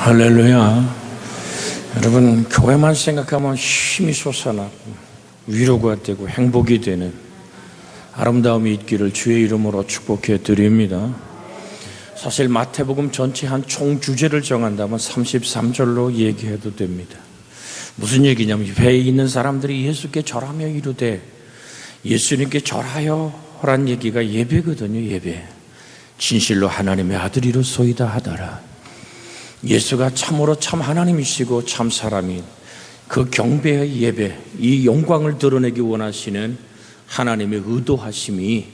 할렐루야. 여러분, 교회만 생각하면 힘이 솟아나고 위로가 되고 행복이 되는 아름다움이 있기를 주의 이름으로 축복해 드립니다. 사실 마태복음 전체 한 총 주제를 정한다면 33절로 얘기해도 됩니다. 무슨 얘기냐면 배에 있는 사람들이 예수께 절하며 이르되 예수님께 절하여 란 얘기가 예배거든요. 예배. 진실로 하나님의 아들이로소이다 하더라. 예수가 참으로 참 하나님이시고 참 사람인 그 경배의 예배, 이 영광을 드러내기 원하시는 하나님의 의도하심이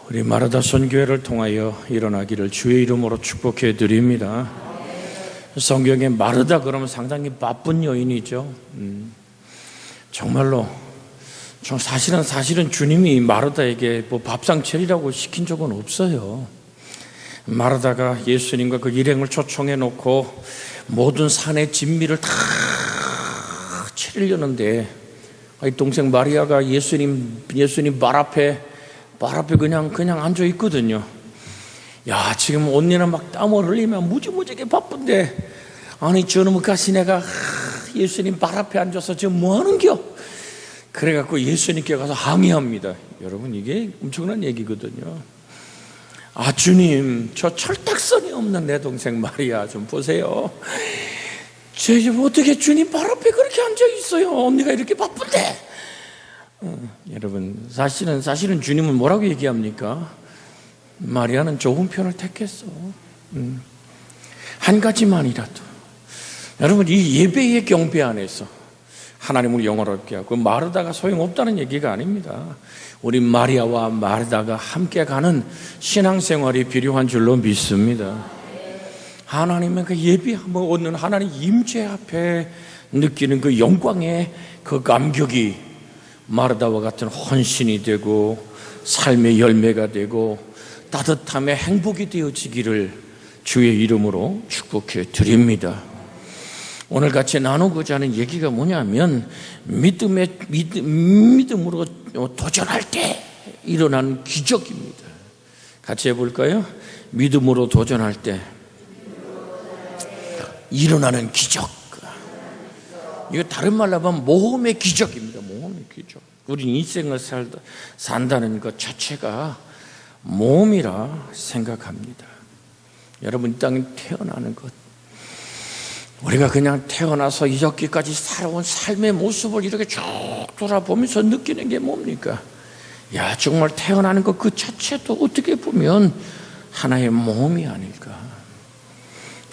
우리 마르다 선교회를 통하여 일어나기를 주의 이름으로 축복해 드립니다. 성경에 마르다 그러면 상당히 바쁜 여인이죠. 정말로 사실은 주님이 마르다에게 뭐 밥상 차리라고 시킨 적은 없어요. 마르다가 예수님과 그 일행을 초청해 놓고 모든 산의 진미를 다 차리려는데 동생 마리아가 예수님 발 앞에 그냥 앉아 있거든요. 야, 지금 언니는 막 땀을 흘리며 무지무지하게 바쁜데 아니 저놈의 가시네가 예수님 발 앞에 앉아서 지금 뭐 하는겨? 그래갖고 예수님께 가서 항의합니다. 여러분, 이게 엄청난 얘기거든요. 아, 주님, 저 철딱선이 없는 내 동생 마리아 좀 보세요. 저 어떻게 주님 발 앞에 그렇게 앉아 있어요? 언니가 이렇게 바쁜데. 여러분, 사실은 주님은 뭐라고 얘기합니까? 마리아는 좋은 편을 택했어. 한 가지만이라도. 여러분, 이 예배의 경배 안에서 하나님을 영원롭게 하고 마르다가 소용없다는 얘기가 아닙니다. 우리 마리아와 마르다가 함께 가는 신앙생활이 필요한 줄로 믿습니다. 하나님의 그 예배함을 얻는 하나님 임재 앞에 느끼는 그 영광의 그 감격이 마르다와 같은 헌신이 되고 삶의 열매가 되고 따뜻함의 행복이 되어지기를 주의 이름으로 축복해 드립니다. 오늘 같이 나누고자 하는 얘기가 뭐냐면 믿음으로 도전할 때 일어나는 기적입니다. 같이 해볼까요? 믿음으로 도전할 때 일어나는 기적. 이거 다른 말로 하면 모험의 기적입니다. 모험의 기적. 우리 인생을 산다는 것 자체가 모험이라 생각합니다. 여러분, 이 땅에 태어나는 것, 우리가 그냥 태어나서 이렇게까지 살아온 삶의 모습을 이렇게 쭉 돌아보면서 느끼는 게 뭡니까? 야, 정말 태어나는 것 그 자체도 어떻게 보면 하나의 모험이 아닐까.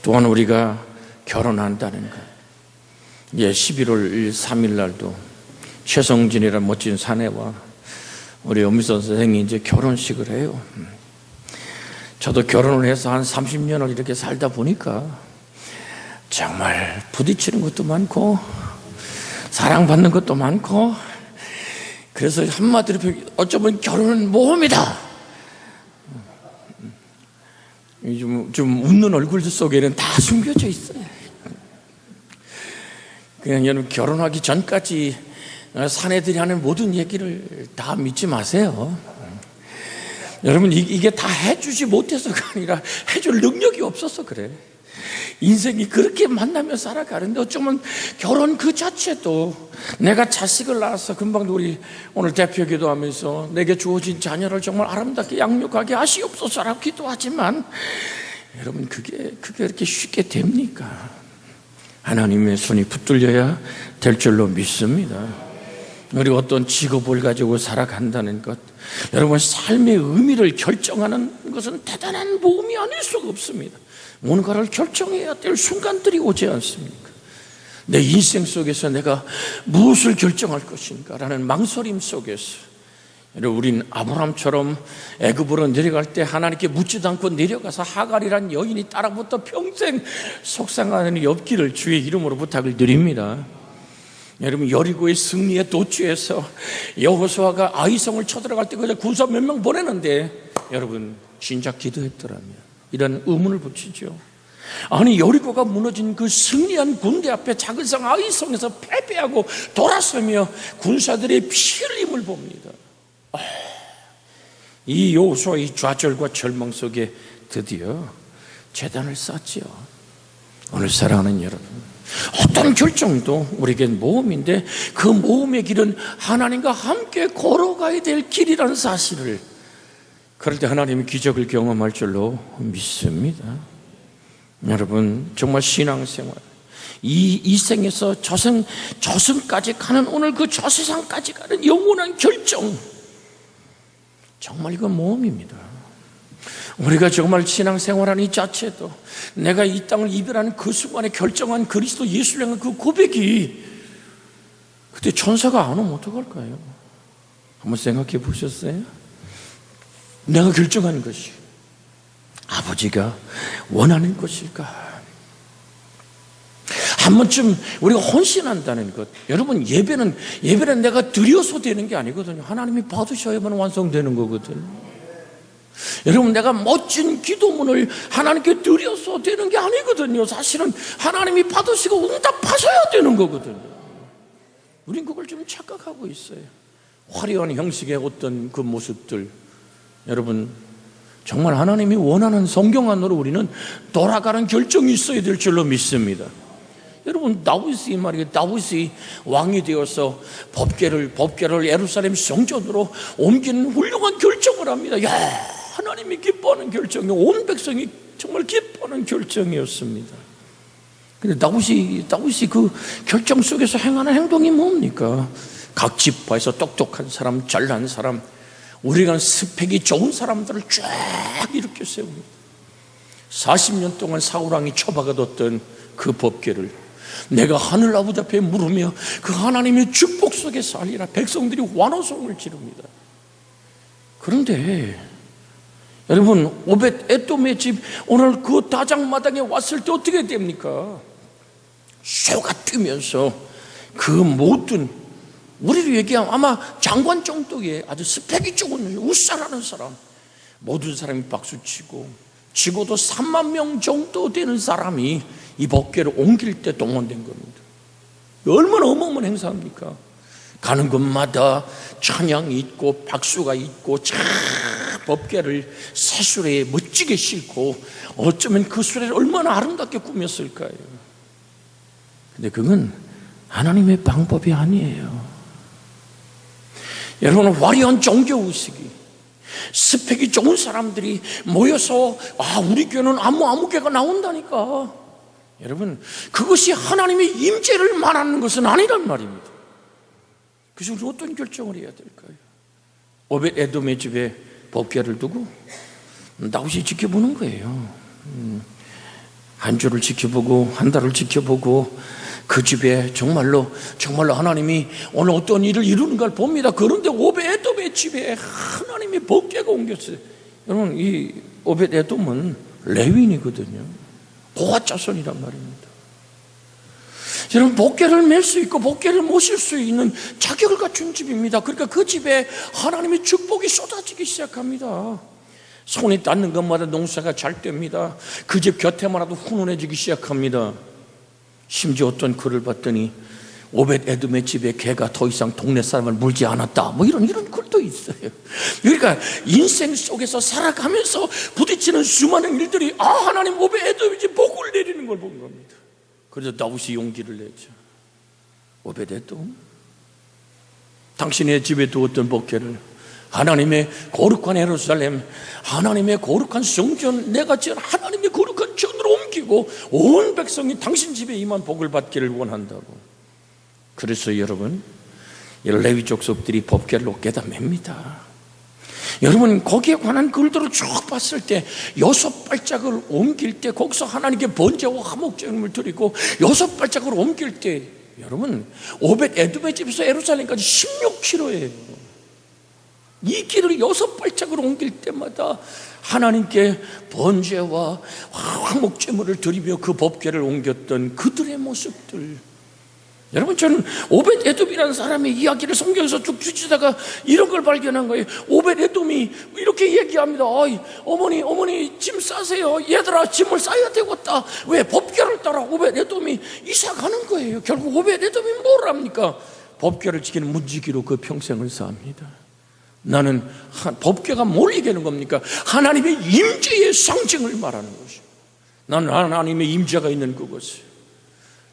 또한 우리가 결혼한다는 것. 11월 3일 날도 최성진이라는 멋진 사내와 우리 엄미선 선생님이 이제 결혼식을 해요. 저도 결혼을 해서 한 30년을 이렇게 살다 보니까 정말 부딪히는 것도 많고 사랑받는 것도 많고, 그래서 한마디로 어쩌면 결혼은 모험이다. 좀 웃는 얼굴들 속에는 다 숨겨져 있어요. 그냥 여러분, 결혼하기 전까지 사내들이 하는 모든 얘기를 다 믿지 마세요. 여러분, 이게 다 해주지 못해서가 아니라 해줄 능력이 없어서 그래. 인생이 그렇게 만나며 살아가는데 어쩌면 결혼 그 자체도 내가 자식을 낳아서 금방도 우리 오늘 대표 기도하면서 내게 주어진 자녀를 정말 아름답게 양육하게 하시옵소서라고 기도하지만 여러분, 그게 이렇게 쉽게 됩니까? 하나님의 손이 붙들려야 될 줄로 믿습니다. 우리 어떤 직업을 가지고 살아간다는 것, 여러분, 삶의 의미를 결정하는 것은 대단한 모험이 아닐 수가 없습니다. 뭔가를 결정해야 될 순간들이 오지 않습니까? 내 인생 속에서 내가 무엇을 결정할 것인가 라는 망설임 속에서 우린 아브라함처럼 애굽으로 내려갈 때 하나님께 묻지도 않고 내려가서 하갈이란 여인이 따라붙어 평생 속상하는 일이 없기를 주의 이름으로 부탁을 드립니다. 여러분, 여리고의 승리에 도취해서 여호수아가 아이성을 쳐들어갈 때 그저 군사 몇 명 보내는데 여러분, 진작 기도했더라면 이런 의문을 붙이죠. 아니, 여리고가 무너진 그 승리한 군대 앞에 작은 성 아이성에서 패배하고 돌아서며 군사들의 피 흘림을 봅니다. 이 여호수아의 좌절과 절망 속에 드디어 제단을 쌓지요. 오늘 사랑하는 여러분, 어떤 결정도 우리에겐 모험인데 그 모험의 길은 하나님과 함께 걸어가야 될 길이라는 사실을, 그럴 때 하나님이 기적을 경험할 줄로 믿습니다. 여러분, 정말 신앙생활, 이 생에서 저승까지 가는, 오늘 그 저세상까지 가는 영원한 결정, 정말 이건 모험입니다. 우리가 정말 신앙생활하는 이 자체도, 내가 이 땅을 이별하는 그 순간에 결정한 그리스도 예수를 향한 그 고백이, 그때 천사가 안 오면 어떡할까요? 한번 생각해 보셨어요? 내가 결정한 것이 아버지가 원하는 것일까? 한 번쯤 우리가 헌신한다는 것, 여러분, 예배는 내가 드려서 되는 게 아니거든요. 하나님이 받으셔야만 완성되는 거거든요. 여러분, 내가 멋진 기도문을 하나님께 드려서 되는 게 아니거든요. 사실은 하나님이 받으시고 응답하셔야 되는 거거든요. 우린 그걸 좀 착각하고 있어요. 화려한 형식의 어떤 그 모습들, 여러분, 정말 하나님이 원하는 성경 안으로 우리는 돌아가는 결정이 있어야 될 줄로 믿습니다. 여러분, 다윗이 왕이 되어서 법궤를 예루살렘 성전으로 옮기는 훌륭한 결정을 합니다. 야, 하나님이 기뻐하는 결정이, 온 백성이 정말 기뻐하는 결정이었습니다. 근데 다윗이 그 결정 속에서 행하는 행동이 뭡니까? 각 지파에서 똑똑한 사람, 잘난 사람, 우리가 스펙이 좋은 사람들을 쫙 이렇게 세웁니다. 40년 동안 사울왕이 처박아뒀던 그 법궤를 내가 하늘 아버지 앞에 물으며 그 하나님의 축복 속에 살리라, 백성들이 환호성을 지릅니다. 그런데 여러분, 오벳 에돔의 집, 오늘 그 다장마당에 왔을 때 어떻게 됩니까? 소가 뛰면서 그 모든, 우리로 얘기하면 아마 장관 정도의 아주 스펙이 좋은 우사라는 사람, 모든 사람이 박수치고, 지고도 3만 명 정도 되는 사람이 이 법궤를 옮길 때 동원된 겁니다. 얼마나 어마어마한 행사입니까? 가는 곳마다 찬양이 있고 박수가 있고, 참 법궤를 새 수레에 멋지게 싣고, 어쩌면 그 수레를 얼마나 아름답게 꾸몄을까요? 근데 그건 하나님의 방법이 아니에요. 여러분, 화려한 종교의식이, 스펙이 좋은 사람들이 모여서 우리 교회는 아무 교회가 나온다니까, 여러분, 그것이 하나님의 임재를 말하는 것은 아니란 말입니다. 그래서 우리 어떤 결정을 해야 될까요? 오벳 에돔의 집에 법궤를 두고 다윗이 지켜보는 거예요. 한 주를 지켜보고 한 달을 지켜보고, 그 집에 정말로 하나님이 오늘 어떤 일을 이루는 걸 봅니다. 그런데 오벳 에돔의 집에 하나님의 법궤가 옮겼어요. 여러분, 이 오벳 에돔은 레위인이거든요. 고아 자손이란 말입니다. 여러분, 법궤를 맬 수 있고 법궤를 모실 수 있는 자격을 갖춘 집입니다. 그러니까 그 집에 하나님의 축복이 쏟아지기 시작합니다. 손이 닿는 것마다 농사가 잘 됩니다. 그 집 곁에만 와도 훈훈해지기 시작합니다. 심지어 어떤 글을 봤더니 오벳 에돔의 집에 개가 더 이상 동네 사람을 물지 않았다, 뭐 이런 글도 있어요. 그러니까 인생 속에서 살아가면서 부딪히는 수많은 일들이 하나님 오벳 에돔의 집 복을 내리는 걸 본 겁니다. 그래서 다윗이 용기를 내죠. 오벳 에돔, 당신의 집에 두었던 법궤를, 하나님의 거룩한 예루살렘, 하나님의 거룩한 성전, 내가 지은 하나님의 거룩한 전으로 옮기고 온 백성이 당신 집에 임한 복을 받기를 원한다고. 그래서 여러분, 레위 족속들이 법궤를 어깨에다 맵니다. 여러분, 거기에 관한 글들을 쭉 봤을 때 6발짝을 옮길 때 거기서 하나님께 번제와 화목제물을 드리고 6발짝을 옮길 때, 여러분, 오벳 에돔의 집에서 예루살렘까지 16km예요. 이 길을 6발짝으로 옮길 때마다 하나님께 번제와 화목제물을 드리며 그 법궤를 옮겼던 그들의 모습들. 여러분, 저는 오벳 에돔이라는 사람의 이야기를 성경에서 쭉 주시다가 이런 걸 발견한 거예요. 오벳 에돔이 이렇게 얘기합니다. 어머니 짐 싸세요. 얘들아, 짐을 싸야 되겠다. 왜? 법궤를 따라 오벳 에돔이 이사 가는 거예요. 결국 오벳 에돔이 뭘 합니까? 법궤를 지키는 문지기로 그 평생을 삽니다. 나는 법궤가 뭘 얘기하는 겁니까? 하나님의 임재의 상징을 말하는 것이고, 난 하나님의 임재가 있는 그곳에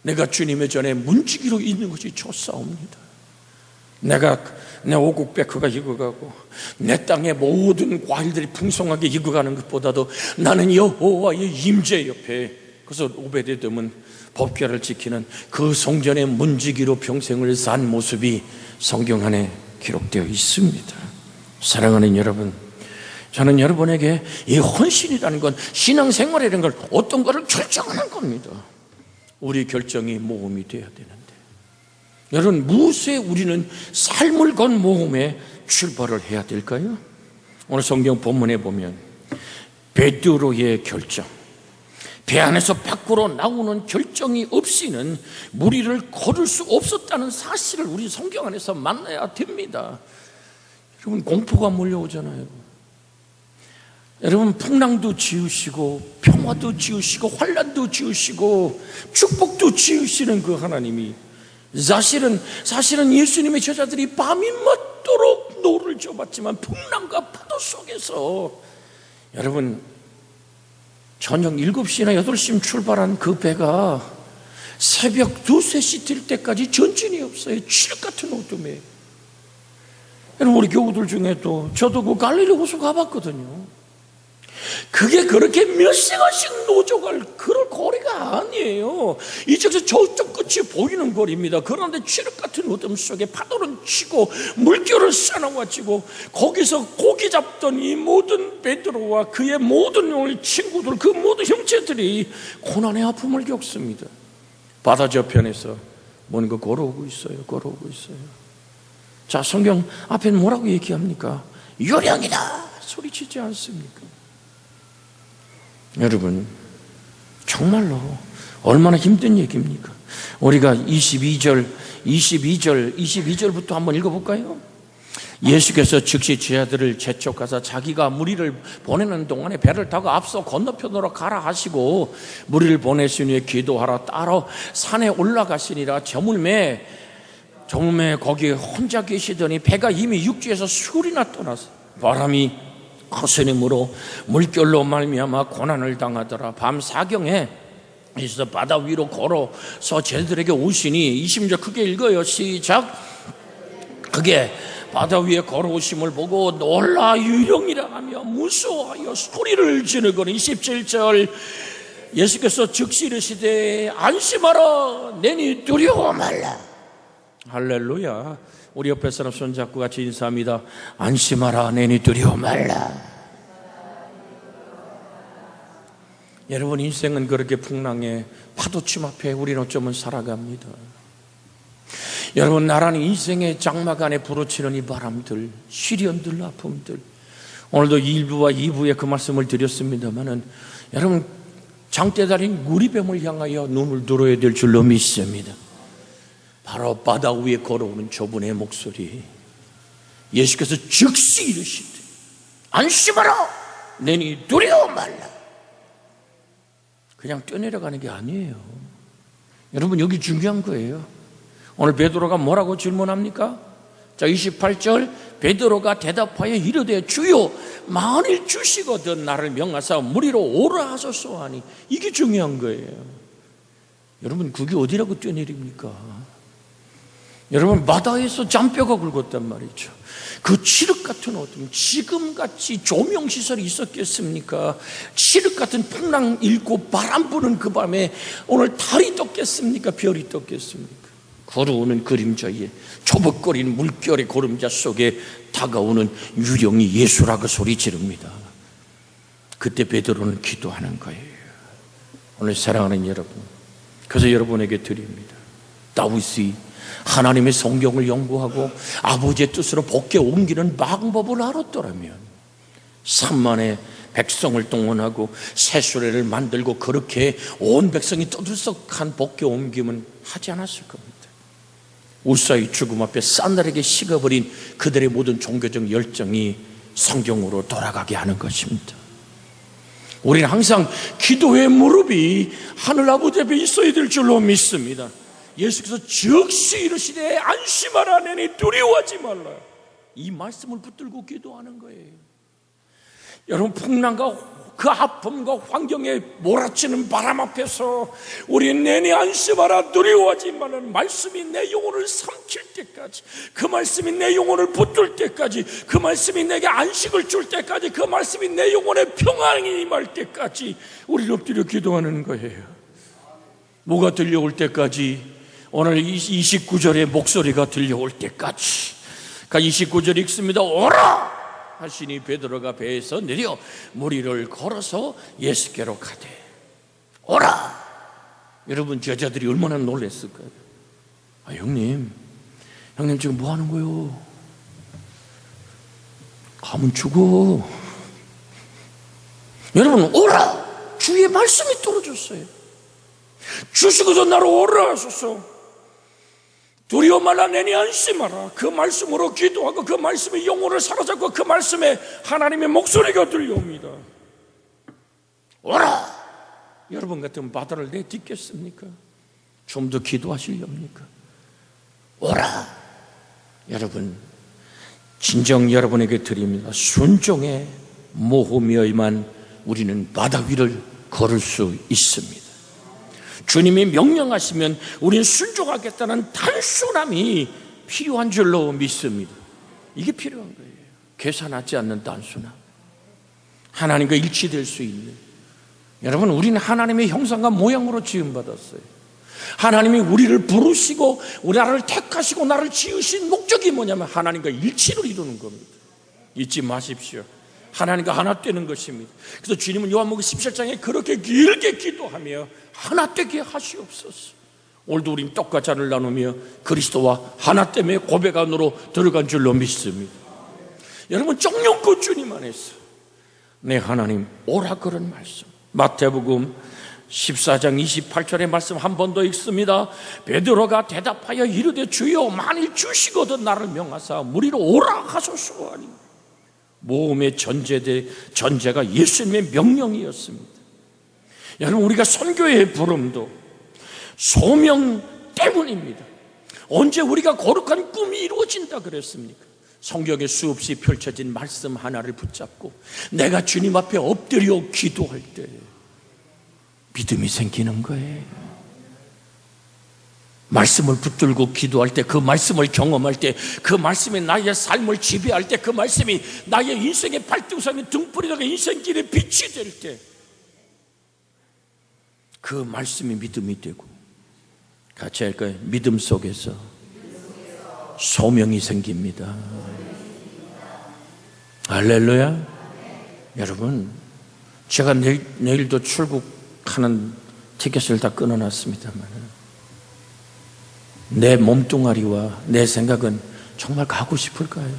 내가 주님의 전에 문지기로 있는 것이 좋사옵니다. 내가 내 오곡백허가 익어가고 내 땅의 모든 과일들이 풍성하게 익어가는 것보다도 나는 여호와의 임재 옆에, 그래서 오베데돔은 법궤를 지키는 그 성전의 문지기로 평생을 산 모습이 성경 안에 기록되어 있습니다. 사랑하는 여러분, 저는 여러분에게 이 헌신이라는 건, 신앙생활이라는 걸, 어떤 것을 결정하는 겁니다. 우리 결정이 모험이 돼야 되는데, 여러분, 무엇에 우리는 삶을 건 모험에 출발을 해야 될까요? 오늘 성경 본문에 보면 베드로의 결정, 배 안에서 밖으로 나오는 결정이 없이는 무리를 걸을 수 없었다는 사실을 우리 성경 안에서 만나야 됩니다. 여러분, 공포가 몰려오잖아요. 여러분, 풍랑도 지으시고 평화도 지으시고 환난도 지으시고 축복도 지으시는 그 하나님이 사실은 예수님의 제자들이 밤이 맞도록 노를 져봤지만 풍랑과 파도 속에서, 여러분, 저녁 7시나 8시쯤 출발한 그 배가 새벽 2, 3시 될 때까지 전진이 없어요. 칠흑 같은 어둠에. 여러분, 우리 교우들 중에도 저도 그 갈릴리 호수 가봤거든요. 그게 그렇게 몇 시간씩 노져갈 그럴 거리가 아니에요. 이쪽에서 저쪽 끝이 보이는 거리입니다. 그런데 칠흑 같은 어둠 속에 파도는 치고 물결을 쏴나와지고, 거기서 고기 잡던 이 모든 베드로와 그의 모든 친구들, 그 모든 형제들이 고난의 아픔을 겪습니다. 바다 저편에서 뭔가 걸어오고 있어요. 자, 성경 앞에 뭐라고 얘기합니까? 요령이다 소리치지 않습니까? 여러분, 정말로 얼마나 힘든 얘기입니까? 우리가 22절부터 한번 읽어볼까요? 예수께서 즉시 제자들을 재촉하사 자기가 무리를 보내는 동안에 배를 타고 앞서 건너편으로 가라 하시고, 무리를 보내시니 기도하러 따로 산에 올라가시니라. 저물매 거기에 혼자 계시더니 배가 이미 육지에서 수리나 떠나서 바람이 거스름으로 물결로 말미암아 고난을 당하더라. 밤 사경에 있어 바다 위로 걸어서 제자들에게 오시니, 20절 크게 읽어요. 시작. 그게 바다 위에 걸어오심을 보고 놀라 유령이라 하며 무서워하여 소리를 지르거니, 27절 예수께서 즉시 이르시되 안심하라 내니 두려워 말라. 할렐루야. 우리 옆에 사람 손잡고 같이 인사합니다. 안심하라 내니 두려워 말라. 여러분, 인생은 그렇게 풍랑에 파도침 앞에 우리는 어쩌면 살아갑니다. 여러분, 나라는 인생의 장막 안에 부러치는 이 바람들, 시련들, 아픔들, 오늘도 1부와 2부에 그 말씀을 드렸습니다마는, 여러분, 장대 달인 누리뱀을 향하여 눈을 들어야 될 줄로 믿습니다. 바로 바다 위에 걸어오는 저분의 목소리, 예수께서 즉시 이르시되 안심하라 내니 두려워 말라. 그냥 뛰어내려가는 게 아니에요. 여러분, 여기 중요한 거예요. 오늘 베드로가 뭐라고 질문합니까? 자, 28절 베드로가 대답하여 이르되 주여 만일 주시거든 나를 명하사 무리로 오라 하소서 하니. 이게 중요한 거예요. 여러분, 그게 어디라고 뛰어내립니까? 여러분, 바다에서 잔뼈가 굵었단 말이죠. 그 칠흑 같은 어둠, 지금같이 조명시설이 있었겠습니까? 칠흑 같은 풍랑 일고 바람 부는 그 밤에 오늘 달이 떴겠습니까? 별이 떴겠습니까? 걸어오는 그림자에 초벅거리는 물결의 고름자 속에 다가오는 유령이 예수라고 소리 지릅니다. 그때 베드로는 기도하는 거예요. 오늘 사랑하는 여러분, 그래서 여러분에게 드립니다. 다윗이 하나님의 성경을 연구하고 아버지의 뜻으로 복게 옮기는 방법을 알았더라면 3만의 백성을 동원하고 새수레를 만들고 그렇게 온 백성이 떠들썩한 복게 옮김은 하지 않았을 겁니다. 우사의 죽음 앞에 싸늘하게 식어버린 그들의 모든 종교적 열정이 성경으로 돌아가게 하는 것입니다. 우리는 항상 기도의 무릎이 하늘아버지 앞에 있어야 될 줄로 믿습니다. 예수께서 즉시 이르시되 안심하라 내니 두려워하지 말라. 이 말씀을 붙들고 기도하는 거예요. 여러분, 풍랑과 그 아픔과 환경에 몰아치는 바람 앞에서 우리 내내 안심하라 두려워하지만은 말씀이 내 영혼을 삼킬 때까지, 그 말씀이 내 영혼을 붙들 때까지, 그 말씀이 내게 안식을 줄 때까지, 그 말씀이 내 영혼에 평안이 임할 때까지 우리는 엎드려 기도하는 거예요. 뭐가 들려올 때까지? 오늘 29절의 목소리가 들려올 때까지. 그러니까 29절 읽습니다. 오라 하시니 베드로가 배에서 내려 물 위를 걸어서 예수께로 가되. 오라. 여러분, 제자들이 얼마나 놀랐을까요? 형님 지금 뭐 하는 거요? 가면 죽어. 여러분, 오라. 주의 말씀이 떨어졌어요. 주시고도 나를 오라 하소서. 두려워 말라 내니 안심하라. 그 말씀으로 기도하고 그 말씀의 영혼을 사로잡고 그 말씀에 하나님의 목소리가 들려옵니다. 오라. 여러분 같으면 바다를 내딛겠습니까? 좀 더 기도하시렵니까? 오라. 여러분, 진정 여러분에게 드립니다. 순종의 모험이어야만 우리는 바다 위를 걸을 수 있습니다. 주님이 명령하시면 우리는 순종하겠다는 단순함이 필요한 줄로 믿습니다. 이게 필요한 거예요. 계산하지 않는 단순함, 하나님과 일치될 수 있는. 여러분, 우리는 하나님의 형상과 모양으로 지음받았어요. 하나님이 우리를 부르시고 나를 택하시고 나를 지으신 목적이 뭐냐면 하나님과 일치를 이루는 겁니다. 잊지 마십시오. 하나님과 하나 되는 것입니다. 그래서 주님은 요한복음 17장에 그렇게 길게 기도하며 하나 되게 하시옵소서. 오늘도 우린 떡과 잔을 나누며 그리스도와 하나 때문에 고백 안으로 들어간 줄로 믿습니다. 여러분, 정령껏 주님 안에서 내 하나님 오라 그런 말씀. 마태복음 14장 28절의 말씀 한 번 더 읽습니다. 베드로가 대답하여 이르되 주여 만일 주시거든 나를 명하사 무리로 오라 하소서 하니. 모험의 전제가 예수님의 명령이었습니다. 여러분, 우리가 선교의 부름도 소명 때문입니다. 언제 우리가 거룩한 꿈이 이루어진다 그랬습니까? 성경에 수없이 펼쳐진 말씀 하나를 붙잡고 내가 주님 앞에 엎드려 기도할 때 믿음이 생기는 거예요. 말씀을 붙들고 기도할 때, 그 말씀을 경험할 때, 그 말씀이 나의 삶을 지배할 때, 그 말씀이 나의 인생의 발등상의 등불이라가 인생길의 빛이 될 때, 그 말씀이 믿음이 되고, 같이 할까요? 믿음 속에서 소명이 생깁니다. 할렐루야. 여러분, 제가 내일도 출국하는 티켓을 다 끊어놨습니다만 내 몸뚱아리와 내 생각은 정말 가고 싶을까요?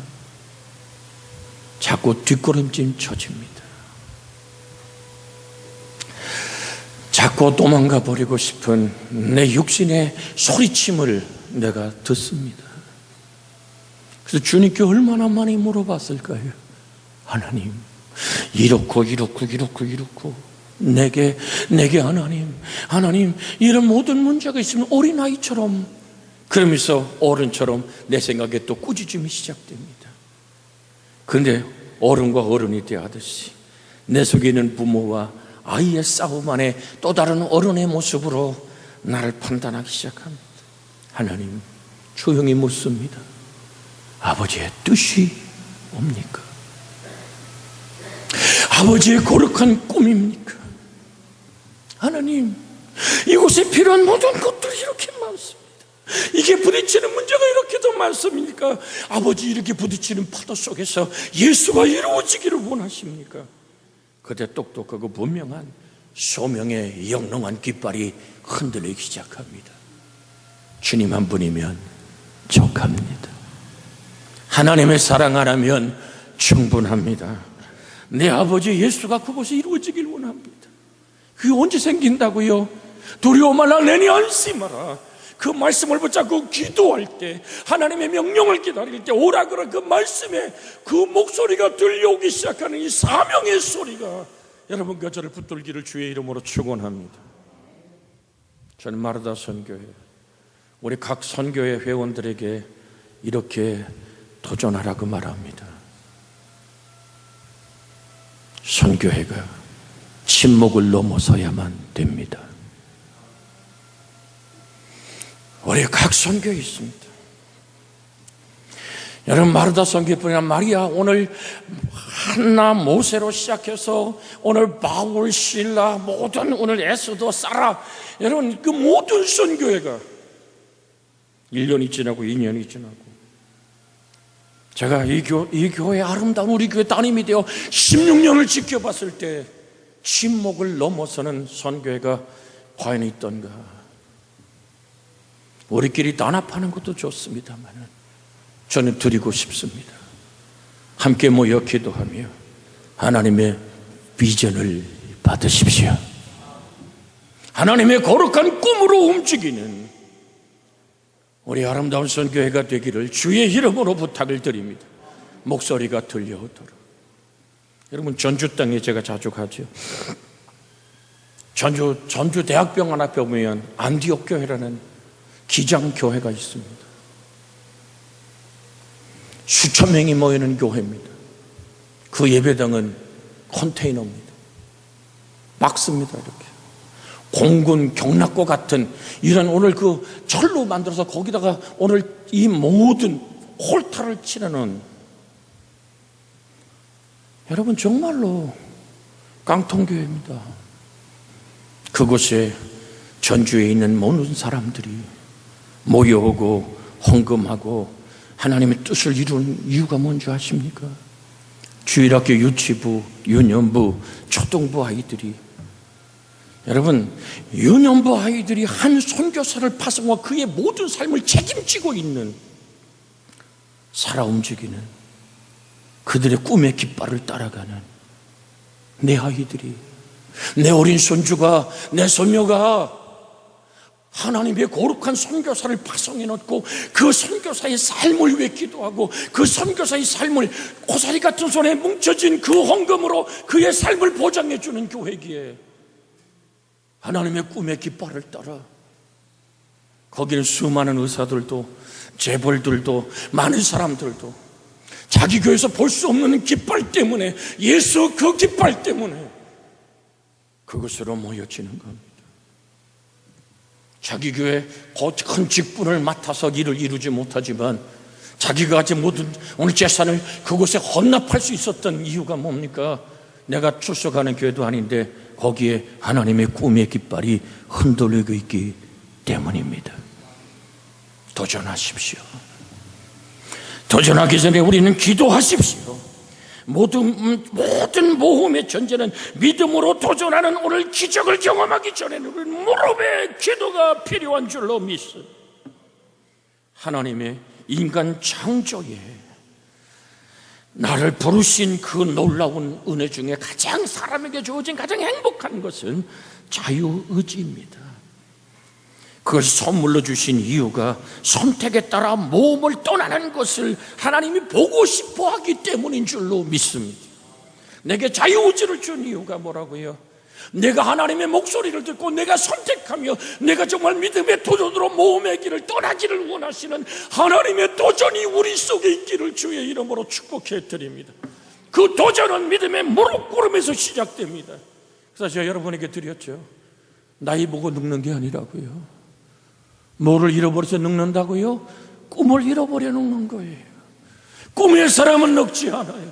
자꾸 뒷걸음질 쳐집니다. 자꾸 도망가 버리고 싶은 내 육신의 소리침을 내가 듣습니다. 그래서 주님께 얼마나 많이 물어봤을까요? 하나님, 이렇고 내게 하나님 이런 모든 문제가 있으면 어린아이처럼, 그러면서 어른처럼 내 생각에 또 꾸짖음이 시작됩니다. 그런데 어른과 어른이 대하듯이 내 속에 있는 부모와 아이의 싸움 안에 또 다른 어른의 모습으로 나를 판단하기 시작합니다. 하나님, 조용히 묻습니다. 아버지의 뜻이 뭡니까? 아버지의 거룩한 꿈입니까? 하나님, 이곳에 필요한 모든 것들이 이렇게 많습니다. 이게 부딪히는 문제가 이렇게도 많습니까? 아버지, 이렇게 부딪히는 파도 속에서 예수가 이루어지기를 원하십니까? 그때 똑똑하고 분명한 소명의 영롱한 깃발이 흔들리기 시작합니다. 주님 한 분이면 족합니다. 하나님의 사랑 하나면 충분합니다. 내 아버지 예수가 그곳에 이루어지길 원합니다. 그게 언제 생긴다고요? 두려워 말라 내니 안심하라. 그 말씀을 붙잡고 기도할 때, 하나님의 명령을 기다릴 때 오라 그런 그 말씀에 그 목소리가 들려오기 시작하는 이 사명의 소리가 여러분과 저를 붙들기를 주의 이름으로 축원합니다. 저는 마르다 선교회, 우리 각 선교회 회원들에게 이렇게 도전하라고 말합니다. 선교회가 침묵을 넘어서야만 됩니다. 우리 각 선교에 있습니다. 여러분, 마르다 선교뿐이나 마리아, 오늘 한나, 모세로 시작해서 오늘 바울, 실라, 모든 오늘 에스더, 사라, 여러분 그 모든 선교회가 1년이 지나고 2년이 지나고, 제가 이 교회, 아름다운 우리 교회 따님이 되어 16년을 지켜봤을 때 침묵을 넘어서는 선교회가 과연 있던가. 우리끼리 단합하는 것도 좋습니다만 저는 드리고 싶습니다. 함께 모여 기도하며 하나님의 비전을 받으십시오. 하나님의 거룩한 꿈으로 움직이는 우리 아름다운 선교회가 되기를 주의 이름으로 부탁을 드립니다. 목소리가 들려오도록. 여러분, 전주 땅에 제가 자주 가죠. 전주 대학병원 앞에 보면 안디옥 교회라는 기장교회가 있습니다. 수천 명이 모이는 교회입니다. 그 예배당은 컨테이너입니다. 박스입니다. 이렇게 공군 경락고 같은 이런 오늘 그 철로 만들어서 거기다가 오늘 이 모든 홀타를 치르는, 여러분 정말로 깡통교회입니다. 그곳에 전주에 있는 모든 사람들이 모여오고 헌금하고 하나님의 뜻을 이루는 이유가 뭔지 아십니까? 주일학교 유치부, 유년부, 초등부 아이들이, 여러분 유년부 아이들이 한 선교사를 파송하고 그의 모든 삶을 책임지고 있는, 살아 움직이는 그들의 꿈의 깃발을 따라가는 내 아이들이, 내 어린 손주가, 내 손녀가 하나님의 거룩한 선교사를 파송해 놓고 그 선교사의 삶을 위해 기도하고 그 선교사의 삶을 고사리 같은 손에 뭉쳐진 그 헌금으로 그의 삶을 보장해 주는 교회기에 하나님의 꿈의 깃발을 따라 거기는 수많은 의사들도 재벌들도 많은 사람들도 자기 교회에서 볼 수 없는 깃발 때문에, 예수 그 깃발 때문에 그것으로 모여지는 겁니다. 자기 교회 큰 직분을 맡아서 일을 이루지 못하지만 자기가 가진 모든 오늘 재산을 그곳에 헌납할 수 있었던 이유가 뭡니까? 내가 출석하는 교회도 아닌데 거기에 하나님의 꿈의 깃발이 흔들리고 있기 때문입니다. 도전하십시오. 도전하기 전에 우리는 기도하십시오. 모든 모험의 전제는 믿음으로 도전하는 오늘 기적을 경험하기 전에는 우리는 무릎의 기도가 필요한 줄로 믿습니다. 하나님의 인간 창조에 나를 부르신 그 놀라운 은혜 중에 가장 사람에게 주어진 가장 행복한 것은 자유의지입니다. 그걸 선물로 주신 이유가 선택에 따라 모험을 떠나는 것을 하나님이 보고 싶어 하기 때문인 줄로 믿습니다. 내게 자유의지를 준 이유가 뭐라고요? 내가 하나님의 목소리를 듣고 내가 선택하며 내가 정말 믿음의 도전으로 모험의 길을 떠나기를 원하시는 하나님의 도전이 우리 속에 있기를 주의 이름으로 축복해 드립니다. 그 도전은 믿음의 무릎 꿇음에서 시작됩니다. 그래서 제가 여러분에게 드렸죠. 나이 보고 늙는 게 아니라고요. 뭐를 잃어버려서 늙는다고요? 꿈을 잃어버려 늙는 거예요. 꿈의 사람은 늙지 않아요.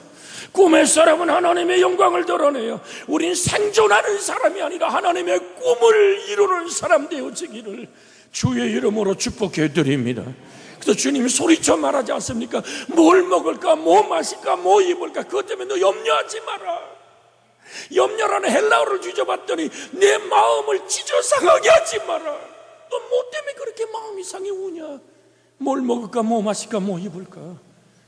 꿈의 사람은 하나님의 영광을 드러내요. 우린 생존하는 사람이 아니라 하나님의 꿈을 이루는 사람 되어지기를 주의 이름으로 축복해 드립니다. 그래서 주님이 소리쳐 말하지 않습니까? 뭘 먹을까, 뭐 마실까, 뭐 입을까, 그것 때문에 너 염려하지 마라. 염려라는 헬라어를 뒤져봤더니 내 마음을 찢어 상하게 하지 마라. 너 뭐 때문에 그렇게 마음이 상해 우냐? 뭘 먹을까, 뭐 마실까, 뭐 입을까?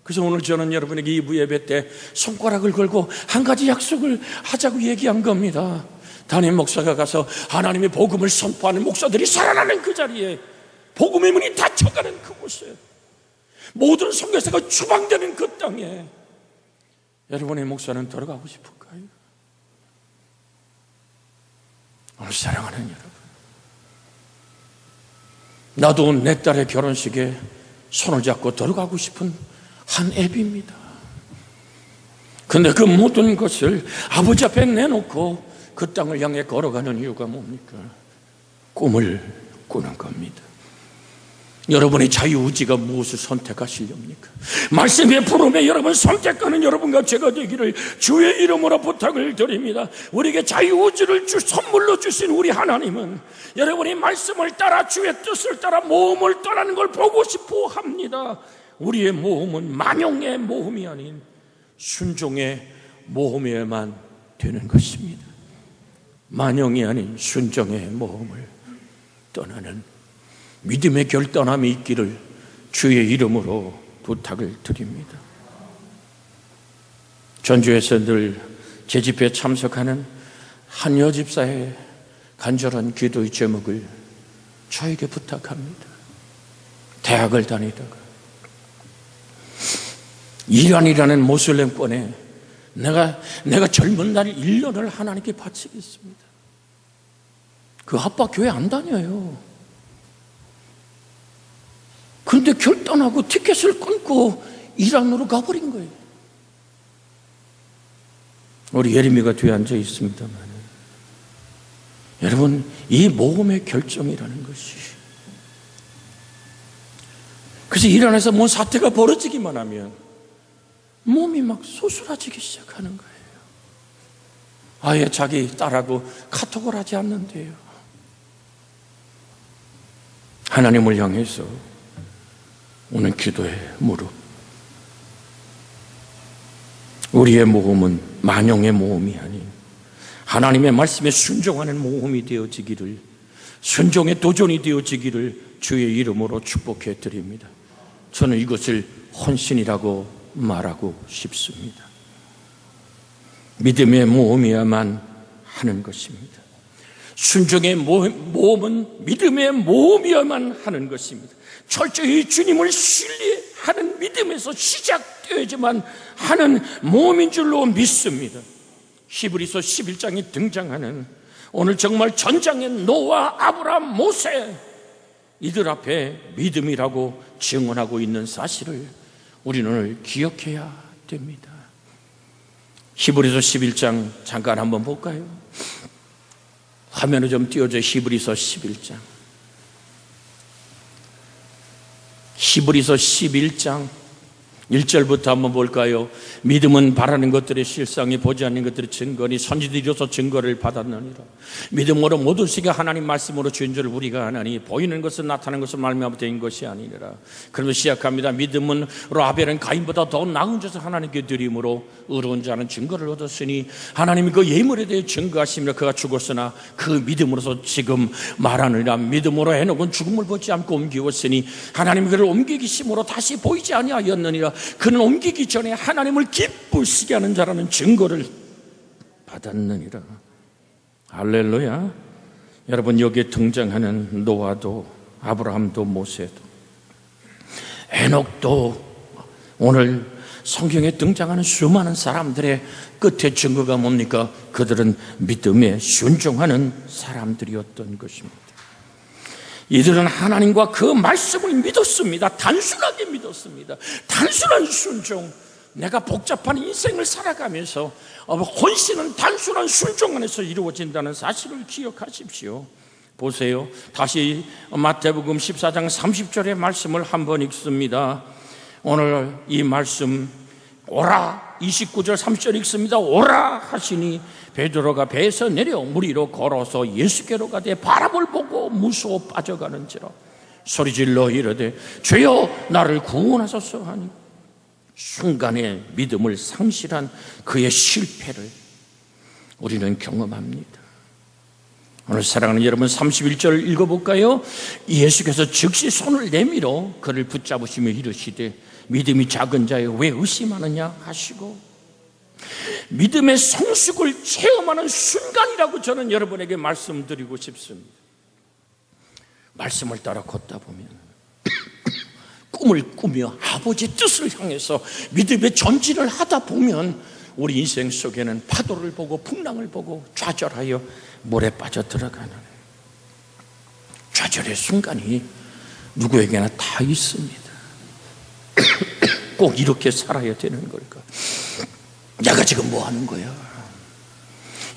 그래서 오늘 저는 여러분에게 2부 예배 때 손가락을 걸고 한 가지 약속을 하자고 얘기한 겁니다. 담임 목사가 가서 하나님의 복음을 선포하는 목사들이 살아나는 그 자리에, 복음의 문이 닫혀가는 그곳에, 모든 선교사가 추방되는 그 땅에 여러분의 목사는 들어가고 싶을까요? 오늘 사랑하는 여러분, 나도 내 딸의 결혼식에 손을 잡고 들어가고 싶은 한 앱입니다. 근데 그 모든 것을 아버지 앞에 내놓고 그 땅을 향해 걸어가는 이유가 뭡니까? 꿈을 꾸는 겁니다. 여러분의 자유의지가 무엇을 선택하시렵니까? 말씀의 부름에 여러분 선택하는 여러분과 제가 되기를 주의 이름으로 부탁을 드립니다. 우리에게 자유의지를 선물로 주신 우리 하나님은 여러분이 말씀을 따라 주의 뜻을 따라 모험을 떠나는 걸 보고 싶어 합니다. 우리의 모험은 만용의 모험이 아닌 순종의 모험에만 되는 것입니다. 만용이 아닌 순종의 모험을 떠나는 믿음의 결단함이 있기를 주의 이름으로 부탁을 드립니다. 전주에서 늘 제집회에 참석하는 한 여집사의 간절한 기도의 제목을 저에게 부탁합니다. 대학을 다니다가 이란이라는 모슬렘권에 내가 젊은 날 1년을 하나님께 바치겠습니다. 그 아빠 교회 안 다녀요. 그런데 결단하고 티켓을 끊고 이란으로 가버린 거예요. 우리 예림이가 뒤에 앉아 있습니다만, 여러분, 이 모험의 결정이라는 것이, 그래서 이란에서 뭔 사태가 벌어지기만 하면 몸이 막 소술해지기 시작하는 거예요. 아예 자기 딸하고 카톡을 하지 않는데요. 하나님을 향해서 오늘 기도의 무릎. 우리의 모험은 만용의 모험이 아닌 하나님의 말씀에 순종하는 모험이 되어지기를, 순종의 도전이 되어지기를 주의 이름으로 축복해 드립니다. 저는 이것을 헌신이라고 말하고 싶습니다. 믿음의 모험이야만 하는 것입니다. 순종의 모험은 믿음의 모험이야만 하는 것입니다. 철저히 주님을 신뢰하는 믿음에서 시작되어야지만 하는 모험인 줄로 믿습니다. 히브리서 11장에 등장하는 오늘 정말 전장의 노아, 아브라함, 모세, 이들 앞에 믿음이라고 증언하고 있는 사실을 우리는 오늘 기억해야 됩니다. 히브리서 11장 잠깐 한번 볼까요? 화면에 좀 띄워져. 히브리서 11장. 히브리서 11장 1절부터 한번 볼까요? 믿음은 바라는 것들의 실상이 보지 않는 것들의 증거니 선지들이로서 증거를 받았느니라. 믿음으로 모든 시가 하나님 말씀으로 주인 줄 우리가 아나니 보이는 것은 나타나는 것은 말미암아 된 것이 아니니라. 그러면서 시작합니다. 믿음으로 아벨은 가인보다 더 나은 것을 하나님께 드림으로 의로운 자는 증거를 얻었으니 하나님이 그 예물에 대해 증거하시며 그가 죽었으나 그 믿음으로서 지금 말하느니라. 믿음으로 해놓은 죽음을 보지 않고 옮기었으니 하나님이 그를 옮기심으로 다시 보이지 아니하였느니라. 그는 옮기기 전에 하나님을 기쁘시게 하는 자라는 증거를 받았느니라. 할렐루야. 여러분, 여기에 등장하는 노아도 아브라함도 모세도 에녹도 오늘 성경에 등장하는 수많은 사람들의 끝의 증거가 뭡니까? 그들은 믿음에 순종하는 사람들이었던 것입니다. 이들은 하나님과 그 말씀을 믿었습니다. 단순하게 믿었습니다. 단순한 순종. 내가 복잡한 인생을 살아가면서 헌신은 단순한 순종 안에서 이루어진다는 사실을 기억하십시오. 보세요. 다시 마태복음 14장 30절의 말씀을 한번 읽습니다. 오늘 이 말씀, 오라, 29절 30절 읽습니다. 오라 하시니 베드로가 배에서 내려 물 위로 걸어서 예수께로 가되 바람을 보고 무서워 빠져가는지라 소리질러 이르되 주여 나를 구원하소서 하니 순간의 믿음을 상실한 그의 실패를 우리는 경험합니다. 오늘 사랑하는 여러분, 31절 읽어볼까요? 예수께서 즉시 손을 내밀어 그를 붙잡으시며 이르시되 믿음이 작은 자여 왜 의심하느냐 하시고, 믿음의 성숙을 체험하는 순간이라고 저는 여러분에게 말씀드리고 싶습니다. 말씀을 따라 걷다 보면 꿈을 꾸며 아버지의 뜻을 향해서 믿음의 전진을 하다 보면 우리 인생 속에는 파도를 보고 풍랑을 보고 좌절하여 물에 빠져 들어가는 좌절의 순간이 누구에게나 다 있습니다. 꼭 이렇게 살아야 되는 걸까? 내가 지금 뭐 하는 거야?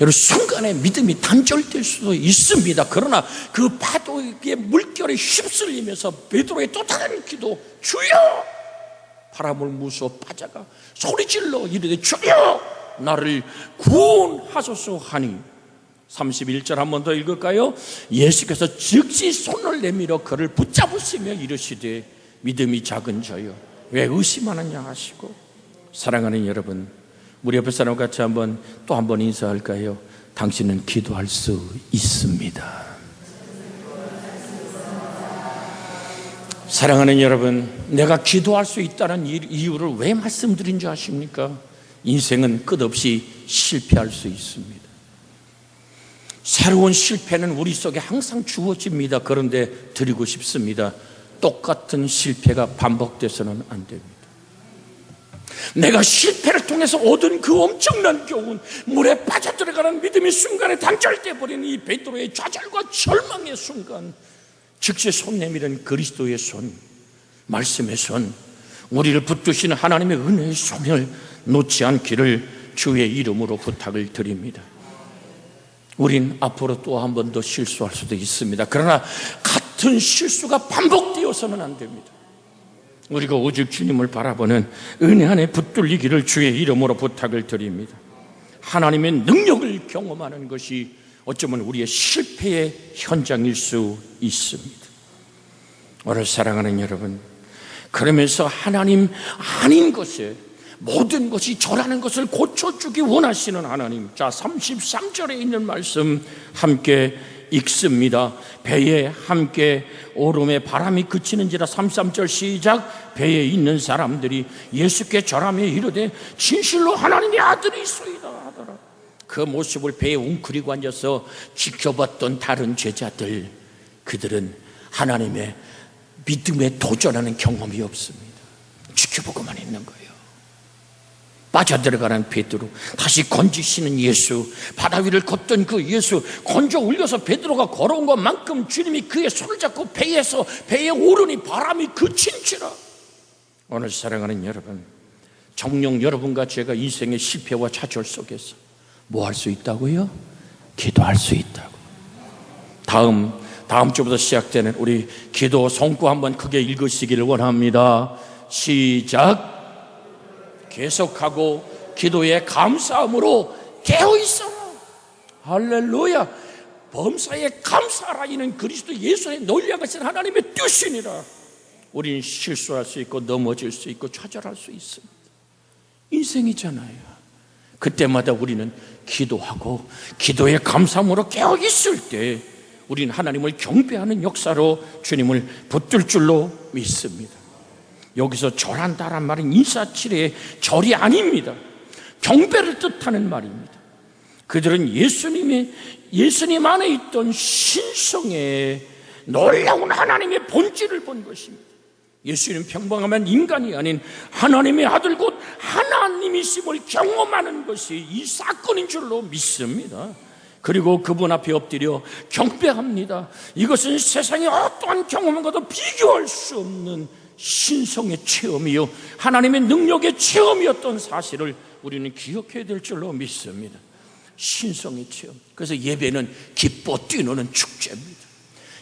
여러분, 순간에 믿음이 단절될 수도 있습니다. 그러나 그 파도의 물결에 휩쓸리면서 베드로의 또 다른 기도, 주여! 바람을 무서워 빠져가 소리질러 이르되 주여! 나를 구원하소서 하니 31절 한 번 더 읽을까요? 예수께서 즉시 손을 내밀어 그를 붙잡으시며 이르시되 믿음이 작은 저여 왜 의심하느냐 하시고. 사랑하는 여러분, 우리 옆에 사람 같이 또 한 번 인사할까요? 당신은 기도할 수 있습니다. 사랑하는 여러분, 내가 기도할 수 있다는 이유를 왜 말씀드린 줄 아십니까? 인생은 끝없이 실패할 수 있습니다. 새로운 실패는 우리 속에 항상 주어집니다. 그런데 드리고 싶습니다. 똑같은 실패가 반복돼서는 안 됩니다. 내가 실패를 통해서 얻은 그 엄청난 교훈, 물에 빠져들어가는 믿음의 순간에 단절돼 버리는 이 베드로의 좌절과 절망의 순간, 즉시 손 내밀은 그리스도의 손, 말씀의 손, 우리를 붙드시는 하나님의 은혜의 손을 놓지 않기를 주의 이름으로 부탁을 드립니다. 우린 앞으로 또 한 번 더 실수할 수도 있습니다. 그러나 같은 실수가 반복되어서는 안 됩니다. 우리가 오직 주님을 바라보는 은혜 안에 붙들리기를 주의 이름으로 부탁을 드립니다. 하나님의 능력을 경험하는 것이 어쩌면 우리의 실패의 현장일 수 있습니다. 오늘 사랑하는 여러분, 그러면서 하나님 아닌 것에 모든 것이 저라는 것을 고쳐주기 원하시는 하나님. 자, 33절에 있는 말씀 함께 읽습니다. 배에 함께 오름에 바람이 그치는지라. 33절 시작. 배에 있는 사람들이 예수께 절하며 이르되 진실로 하나님의 아들이소이다 하더라. 그 모습을 배에 웅크리고 앉아서 지켜봤던 다른 제자들, 그들은 하나님의 믿음에 도전하는 경험이 없습니다. 지켜보고만 있는 거예요. 빠져들어가는 베드로, 다시 건지시는 예수, 바다 위를 걷던 그 예수, 건져 올려서 베드로가 걸어온 것만큼 주님이 그의 손을 잡고 배에 오르니 바람이 그친지라. 오늘 사랑하는 여러분, 정녕 여러분과 제가 인생의 실패와 좌절 속에서 뭐 할 수 있다고요? 기도할 수 있다고. 다음 주부터 시작되는 우리 기도 성구 한번 크게 읽으시기를 원합니다. 시작. 계속하고 기도에 감사함으로 깨어있어라. 할렐루야. 범사에 감사하라. 이는 그리스도 예수의 놀라신 하나님의 뜻이니라. 우리는 실수할 수 있고 넘어질 수 있고 좌절할 수 있습니다. 인생이잖아요. 그때마다 우리는 기도하고 기도에 감사함으로 깨어있을 때 우리는 하나님을 경배하는 역사로 주님을 붙들 줄로 믿습니다. 여기서 절한다란 말은 인사치레의 절이 아닙니다. 경배를 뜻하는 말입니다. 그들은 예수님 안에 있던 신성의 놀라운 하나님의 본질을 본 것입니다. 예수님 평범한 인간이 아닌 하나님의 아들 곧 하나님이심을 경험하는 것이 이 사건인 줄로 믿습니다. 그리고 그분 앞에 엎드려 경배합니다. 이것은 세상의 어떠한 경험과도 비교할 수 없는 신성의 체험이요 하나님의 능력의 체험이었던 사실을 우리는 기억해야 될 줄로 믿습니다. 신성의 체험. 그래서 예배는 기뻐 뛰노는 축제입니다.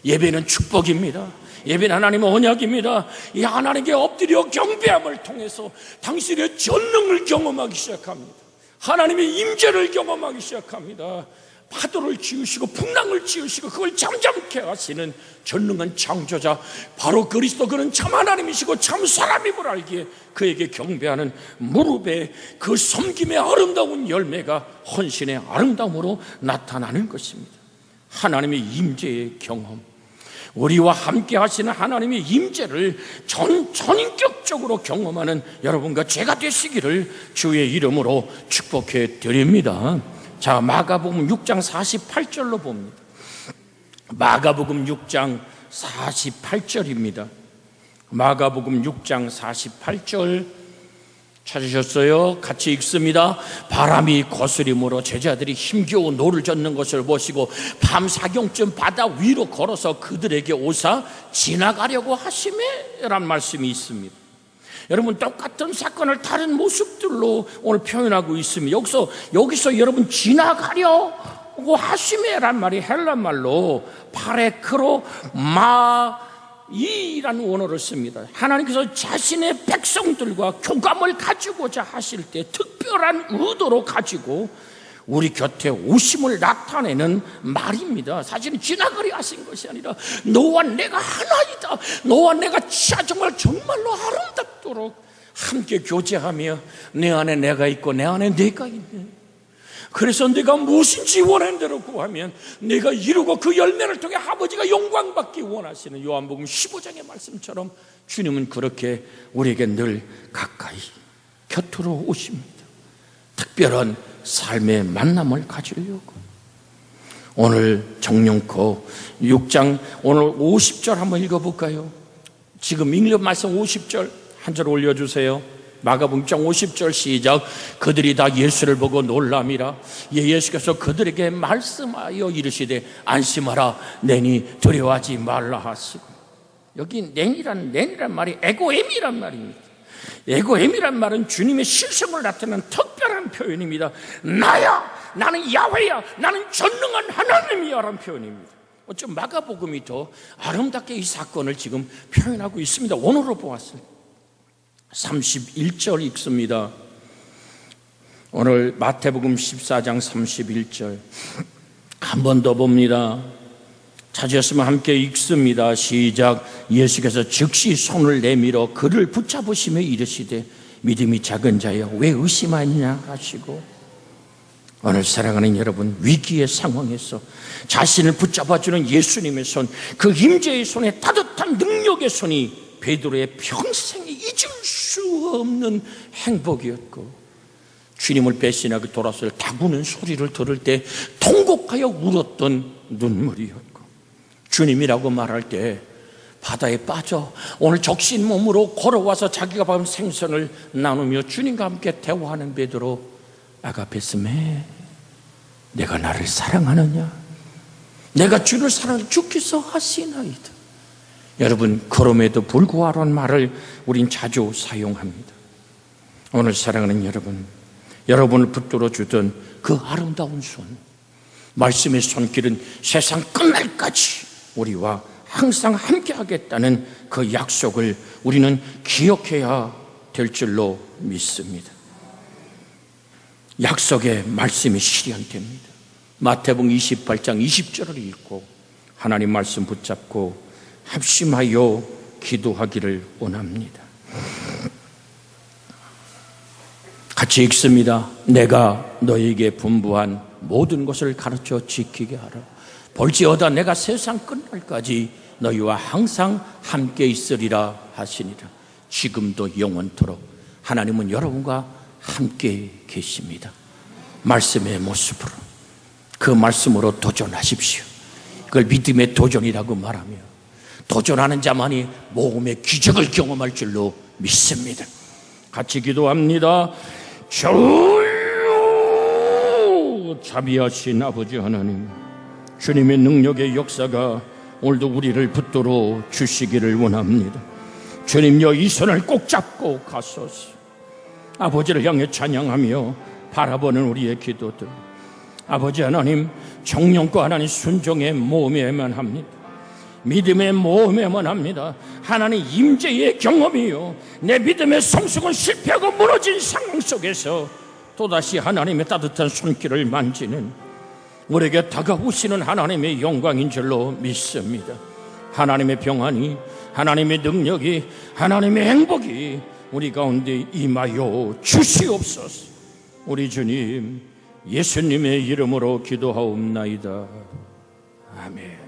예배는 축복입니다. 예배는 하나님의 언약입니다. 이 하나님께 엎드려 경배함을 통해서 당신의 전능을 경험하기 시작합니다. 하나님의 임재를 경험하기 시작합니다. 파도를 지으시고 풍랑을 지으시고 그걸 잠잠케 하시는 전능한 창조자 바로 그리스도, 그는 참 하나님이시고 참 사람임을 알기에 그에게 경배하는 무릎에 그 섬김의 아름다운 열매가 헌신의 아름다움으로 나타나는 것입니다. 하나님의 임재의 경험, 우리와 함께 하시는 하나님의 임재를 전인격적으로 경험하는 여러분과 제가 되시기를 주의 이름으로 축복해 드립니다. 자, 마가복음 6장 48절로 봅니다. 마가복음 6장 48절입니다. 마가복음 6장 48절 찾으셨어요? 같이 읽습니다. 바람이 거스림으로 제자들이 힘겨워 노를 젓는 것을 보시고 밤 사경쯤 바다 위로 걸어서 그들에게 오사 지나가려고 하시매 라는 말씀이 있습니다. 여러분, 똑같은 사건을 다른 모습들로 오늘 표현하고 있습니다. 여기서 여러분 지나가려고 하시메란 말이 헬라 말로 파레크로 마이라는 원어를 씁니다. 하나님께서 자신의 백성들과 교감을 가지고자 하실 때 특별한 의도로 가지고 우리 곁에 오심을 나타내는 말입니다. 사실은 지나가려 하신 것이 아니라 너와 내가 하나이다. 너와 내가 정말로 아름답도록 함께 교제하며 내 안에 내가 있고 내 안에 내가 있네. 그래서 내가 무엇인지 원하는 대로 구하면 내가 이루고 그 열매를 통해 아버지가 영광받기 원하시는 요한복음 15장의 말씀처럼 주님은 그렇게 우리에게 늘 가까이 곁으로 오십니다. 특별한 삶의 만남을 가지려고. 오늘 정령코 6장 오늘 50절 한번 읽어볼까요? 지금 읽는 말씀 50절 한 절 올려주세요. 마가복음 6장 50절 시작. 그들이 다 예수를 보고 놀람이라. 예수께서 그들에게 말씀하여 이르시되 안심하라 내니 두려워하지 말라 하시고. 여기 낸이란 말이 에고엠이란 말입니다. 에고엠이란 말은 주님의 실성을 나타내는 특별한 표현입니다. 나야, 나는 야훼야, 나는 전능한 하나님이야 라는 표현입니다. 어쩜 마가복음이 더 아름답게 이 사건을 지금 표현하고 있습니다. 원어로 보았을 때 31절 읽습니다. 오늘 마태복음 14장 31절 한 번 더 봅니다. 찾으셨으면 함께 읽습니다. 시작. 예수께서 즉시 손을 내밀어 그를 붙잡으시며 이르시되 믿음이 작은 자여 왜 의심하느냐 하시고. 오늘 사랑하는 여러분, 위기의 상황에서 자신을 붙잡아주는 예수님의 손, 그 임재의 손에 따뜻한 능력의 손이 베드로의 평생에 잊을 수 없는 행복이었고, 주님을 배신하고 돌아설 다구는 소리를 들을 때 통곡하여 울었던 눈물이었고, 주님이라고 말할 때 바다에 빠져 오늘 적신 몸으로 걸어와서 자기가 받은 생선을 나누며 주님과 함께 대화하는 베드로, 아가페스메 내가 나를 사랑하느냐? 내가 주를 사랑해 주께서 하시나이다. 여러분, 그럼에도 불구하라는 말을 우린 자주 사용합니다. 오늘 사랑하는 여러분, 여러분을 붙들어 주던 그 아름다운 손, 말씀의 손길은 세상 끝날까지 우리와 항상 함께 하겠다는 그 약속을 우리는 기억해야 될 줄로 믿습니다. 약속의 말씀이 실현됩니다. 마태복음 28장 20절을 읽고 하나님 말씀 붙잡고 합심하여 기도하기를 원합니다. 같이 읽습니다. 내가 너에게 분부한 모든 것을 가르쳐 지키게 하라. 볼지어다 내가 세상 끝날까지 너희와 항상 함께 있으리라 하시니라. 지금도 영원토록 하나님은 여러분과 함께 계십니다. 말씀의 모습으로, 그 말씀으로 도전하십시오. 그걸 믿음의 도전이라고 말하며 도전하는 자만이 모험의 기적을 경험할 줄로 믿습니다. 같이 기도합니다. 주여, 자비하신 아버지 하나님, 주님의 능력의 역사가 오늘도 우리를 붙들어 주시기를 원합니다. 주님여, 이 손을 꼭 잡고 가소서. 아버지를 향해 찬양하며 바라보는 우리의 기도들, 아버지 하나님, 정령과 하나님 순종의 모험에만 합니다. 믿음의 모험에만 합니다. 하나님 임재의 경험이요, 내 믿음의 성숙은 실패하고 무너진 상황 속에서 또다시 하나님의 따뜻한 손길을 만지는 우리에게 다가오시는 하나님의 영광인 줄로 믿습니다. 하나님의 평안이, 하나님의 능력이, 하나님의 행복이 우리 가운데 임하여 주시옵소서. 우리 주님 예수님의 이름으로 기도하옵나이다. 아멘.